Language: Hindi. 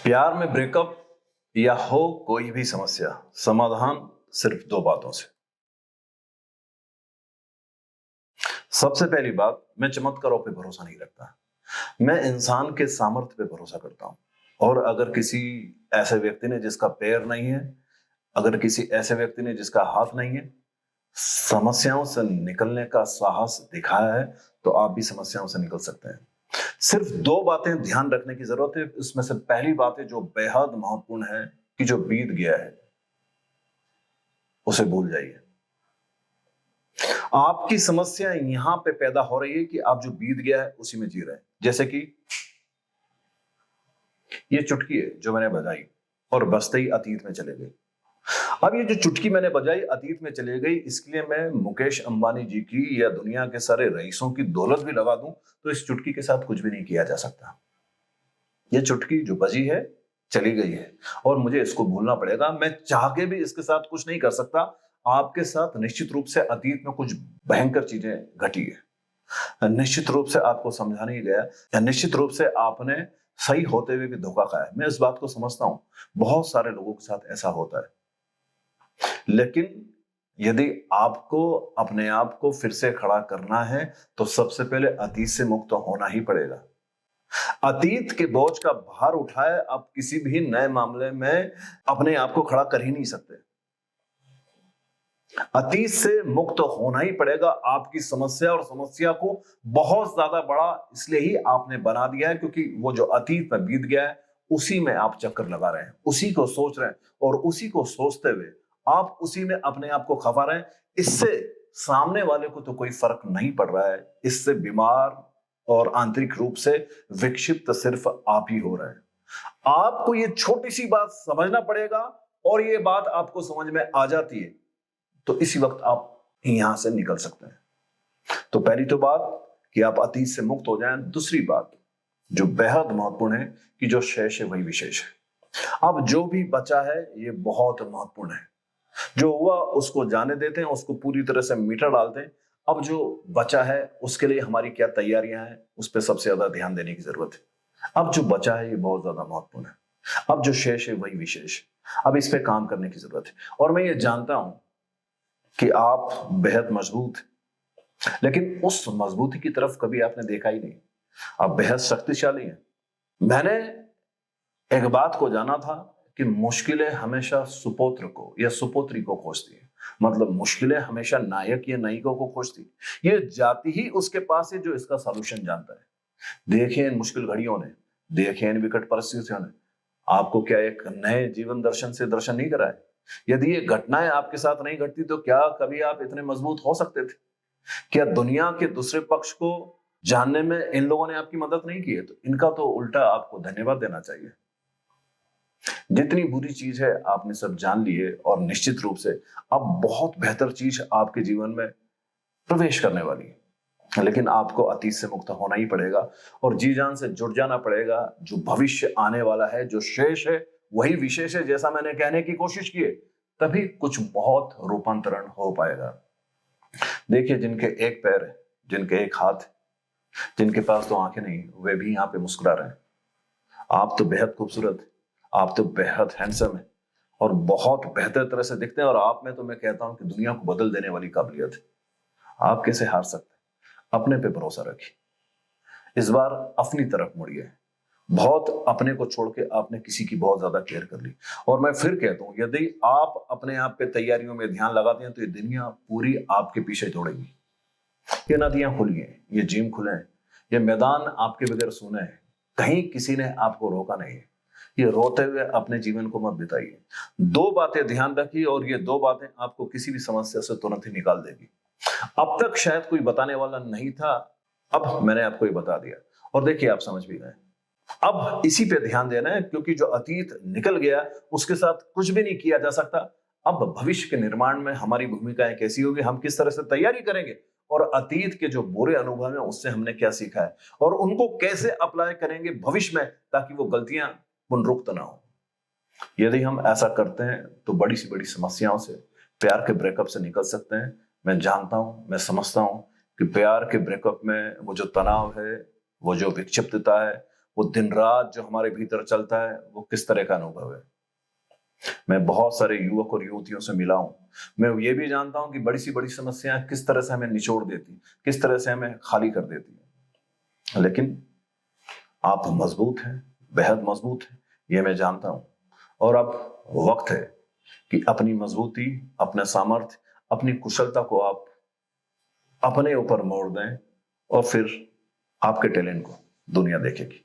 प्यार में ब्रेकअप या हो कोई भी समस्या, समाधान सिर्फ दो बातों से। सबसे पहली बात, मैं चमत्कारों पे भरोसा नहीं रखता। मैं इंसान के सामर्थ्य पे भरोसा करता हूं। और अगर किसी ऐसे व्यक्ति ने जिसका पैर नहीं है, अगर किसी ऐसे व्यक्ति ने जिसका हाथ नहीं है, समस्याओं से निकलने का साहस दिखाया है, तो आप भी समस्याओं से निकल सकते हैं। सिर्फ दो बातें ध्यान रखने की जरूरत है। इसमें से पहली बात है जो बेहद महत्वपूर्ण है कि जो बीत गया है उसे भूल जाइए। आपकी समस्या यहां पे पैदा हो रही है कि आप जो बीत गया है उसी में जी रहे हैं। जैसे कि ये चुटकी है जो मैंने बजाई और बजते ही अतीत में चले गई। अब ये जो चुटकी मैंने बजाई अतीत में चले गई, इसके लिए मैं मुकेश अंबानी जी की या दुनिया के सारे रईसों की दौलत भी लगा दूं तो इस चुटकी के साथ कुछ भी नहीं किया जा सकता। ये चुटकी जो बजी है चली गई है और मुझे इसको भूलना पड़ेगा। मैं चाह के भी इसके साथ कुछ नहीं कर सकता। आपके साथ निश्चित रूप से अतीत में कुछ भयंकर चीजें घटी है, निश्चित रूप से आपको समझा नहीं गया, या निश्चित रूप से आपने सही होते हुए भी धोखा खाया। मैं इस बात को समझता हूं, बहुत सारे लोगों के साथ ऐसा होता है। लेकिन यदि आपको अपने आप को फिर से खड़ा करना है तो सबसे पहले अतीत से मुक्त होना ही पड़ेगा। अतीत के बोझ का भार उठाए आप किसी भी नए मामले में अपने आप को खड़ा कर ही नहीं सकते। अतीत से मुक्त होना ही पड़ेगा। आपकी समस्या और समस्या को बहुत ज्यादा बड़ा इसलिए ही आपने बना दिया है क्योंकि वो जो अतीत में बीत गया है उसी में आप चक्कर लगा रहे हैं, उसी को सोच रहे हैं और उसी को सोचते हुए आप उसी में अपने आप को खपा रहे हैं। इससे सामने वाले को तो कोई फर्क नहीं पड़ रहा है। इससे बीमार और आंतरिक रूप से विक्षिप्त सिर्फ आप ही हो रहे हैं। आपको ये छोटी सी बात समझना पड़ेगा और ये बात आपको समझ में आ जाती है तो इसी वक्त आप यहां से निकल सकते हैं। तो पहली तो बात कि आप अतीत से मुक्त हो जाएं। दूसरी बात जो बेहद महत्वपूर्ण है कि जो शेष है वही विशेष है। अब जो भी बचा है ये बहुत महत्वपूर्ण है। जो हुआ उसको जाने देते हैं, उसको पूरी तरह से मीटर डालते हैं। अब जो बचा है उसके लिए हमारी क्या तैयारियां हैं उस पर सबसे ज्यादा ध्यान देने की जरूरत है। अब जो बचा है ये बहुत ज्यादा महत्वपूर्ण है। अब जो शेष है वही विशेष है। अब इस पे काम करने की जरूरत है। और मैं ये जानता हूं कि आप बेहद मजबूत, लेकिन उस मजबूती की तरफ कभी आपने देखा ही नहीं। आप बेहद शक्तिशाली हैं। मैंने एक बात को जाना था कि मुश्किलें हमेशा सुपुत्र को या सुपुत्री को खोजती है। मतलब मुश्किलें हमेशा नायक या नायिकों को खोजती है। ये जाति ही उसके पास है जो इसका सॉल्यूशन जानता है। देखिए इन मुश्किल घड़ियों ने, देखिए इन विकट परिस्थितियों ने आपको क्या एक नए जीवन दर्शन से दर्शन नहीं कराए? यदि ये घटनाएं आपके साथ नहीं घटती तो क्या कभी आप इतने मजबूत हो सकते थे? क्या दुनिया के दूसरे पक्ष को जानने में इन लोगों ने आपकी मदद नहीं की है? तो इनका तो उल्टा आपको धन्यवाद देना चाहिए। जितनी बुरी चीज है आपने सब जान ली है और निश्चित रूप से अब बहुत बेहतर चीज आपके जीवन में प्रवेश करने वाली है। लेकिन आपको अतीत से मुक्त होना ही पड़ेगा और जी जान से जुड़ जाना पड़ेगा। जो भविष्य आने वाला है, जो शेष है वही विशेष है, जैसा मैंने कहने की कोशिश की है। तभी कुछ बहुत रूपांतरण हो पाएगा। देखिए जिनके एक पैर है, जिनके एक हाथ, जिनके पास तो आंखें नहीं, वे भी यहाँ पे मुस्कुरा रहे हैं। आप तो बेहद खूबसूरत, आप तो बेहद हैंडसम है और बहुत बेहतर तरह से दिखते हैं। और आप में तो मैं कहता हूं कि दुनिया को बदल देने वाली काबिलियत है। आप कैसे हार सकते हैं? अपने पे भरोसा रखिए। इस बार अपनी तरफ मुड़िए। बहुत अपने को छोड़ के आपने किसी की बहुत ज्यादा केयर कर ली। और मैं फिर कहता हूं, यदि आप अपने आप पे तैयारियों में ध्यान लगाते हैं तो ये दुनिया पूरी आपके पीछे दौड़ेगी। ये नदियां खुली हैं, ये जिम खुले हैं, ये मैदान आपके बगैर सुने हैं। कहीं किसी ने आपको रोका नहीं है। ये रोते हुए अपने जीवन को मत बिताइए। दो बातें ध्यान रखिए और ये दो बातें आपको किसी भी समस्या से तुरंत ही निकाल देगी। अब तक शायद कोई बताने वाला नहीं था, अब मैंने आपको ये बता दिया और देखिए आप समझ भी गए। अब इसी पे ध्यान देना है क्योंकि जो अतीत निकल गया उसके साथ कुछ भी नहीं किया जा सकता। अब भविष्य के निर्माण में हमारी भूमिकाएं कैसी होगी, हम किस तरह से तैयारी करेंगे और अतीत के जो बुरे अनुभव हैं उससे हमने क्या सीखा है और उनको कैसे अप्लाई करेंगे भविष्य में ताकि वो गलतियां पुनरुक्त ना हो। यदि हम ऐसा करते हैं तो बड़ी सी बड़ी समस्याओं से, प्यार के ब्रेकअप से निकल सकते हैं। मैं जानता हूं, मैं समझता हूं कि प्यार के ब्रेकअप में वो जो तनाव है, वो जो विक्षिप्तता है, वो दिन रात जो हमारे भीतर चलता है वो किस तरह का अनुभव है। मैं बहुत सारे युवक और युवतियों से मिला हूं। मैं ये भी जानता हूं कि बड़ी सी बड़ी समस्याएं किस तरह से हमें निचोड़ देती, किस तरह से हमें खाली कर देती है। लेकिन आप मजबूत हैं, बेहद मजबूत हैं, ये मैं जानता हूं। और अब वक्त है कि अपनी मजबूती, अपने सामर्थ्य, अपनी कुशलता को आप अपने ऊपर मोड़ दें और फिर आपके टैलेंट को दुनिया देखेगी।